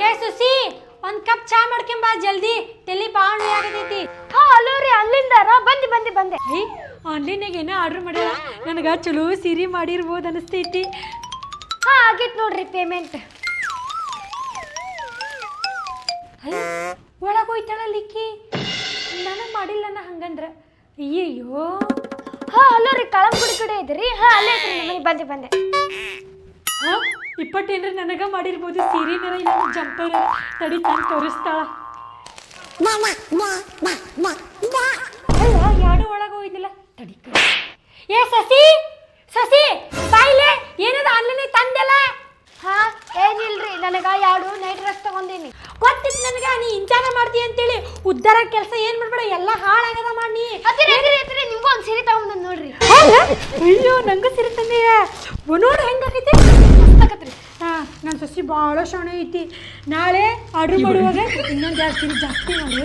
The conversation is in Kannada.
ಏ ಸುಸಿ ಒಂದ್ ಕಪ್ ಚಾ ಮಾಡ್ಕೊಂಬ ಜಲ್ದಿ ತಲಿ ಬಾಣ್ ಆಗತೈತಿ. ಹಾ ಅಲೋ ರೀ ಅಲ್ಲಿಂದಾರ ಬಂದೆ ಏಯ್ ಆನ್ಲೈನಾಗ ಏನೋ ಆರ್ಡರ್ ಮಾಡ್ಯಾಳ ನನಗ ಚಲೋ ಸೀರೆ ಮಾಡಿರ್ಬೋದು ಅನಿಸ್ತೈತಿ. ಹಾ ಆಗೈತ್ ನೋಡ್ರಿ ಪೇಮೆಂಟ್. ಒಳಗೆ ಹೋಯ್ತಾಳ ಲಿಕ್ಕಿ ನನಗೆ ಮಾಡಿಲ್ಲ ನಾ ಹಂಗಂದ್ರ. ಅಯ್ಯಯ್ಯೋ ಹಾ ಅಲೋ ರೀ ಕಳಂಗುಡಿ ಕಡೆ ಇದ್ರಿ. ಹಾ ಅಲ್ಲೇ ಐತ್ರಿ ಬಂದೆ. ಹಾ ಇಪ್ಪತ್ತೇನ್ರ ನನಗ ಮಾಡಿರ್ಬೋದು ಸೀರೆನರ ಇಲ್ಲ ಜಂಪರ್ ತಡಿ ತಂದು ತೋರಿಸ್ತಾಳ. ಅಲ್ಲ ಯಾರು ಒಳಗೆ ಹೋಯ್ದಿಲ್ಲ ತಡಿ. ಏ ಸಸಿ ಬಾಯ್ಲೆ ಏನದ ಆನ್ಲೈನ್ ತಂದೆಲ್ಲ. ಹಾ ಏನಿಲ್ರಿ ನನಗ 2 ನೈಟ್ ಡ್ರೆಸ್ ತಗೊಂಡೀನಿ. ಗೊತ್ತಿತ್ತು ನನಗ ನೀ ಇಂಚಾನ ಮಾಡ್ತೀಯ ಅಂತೇಳಿ. ಉದ್ದಾರ ಕೆಲಸ ಏನ್ ಮಾಡ್ಬೇಡ ಎಲ್ಲ ಹಾಳಾಗದ ಮಾಡಿ. ಅದಿರಿ ನಿಮ್ಗೂ ಒಂದ್ ಸೀರೆ ತಗೊಂಡ್ ನೋಡ್ರಿ. ಅಯ್ಯೋ ನಂಗೂ ಸೀರೆ ತಂದೆಯ ನೋಡು ಹೆಂಗಾಗೈತಿ ಮಸ್ತಾಕತ್ರಿ. ಹಾ ನನ್ನ ಸಸಿ ಭಾಳ ಶಾಣೆ ಐತಿ. ನಾಳೆ ಆರ್ಡ್ರ್ ಮಾಡುವಾಗ ಇನ್ನೊಂದು 2 ಸೀರೆ ಜಾಸ್ತಿ ಮಾಡು.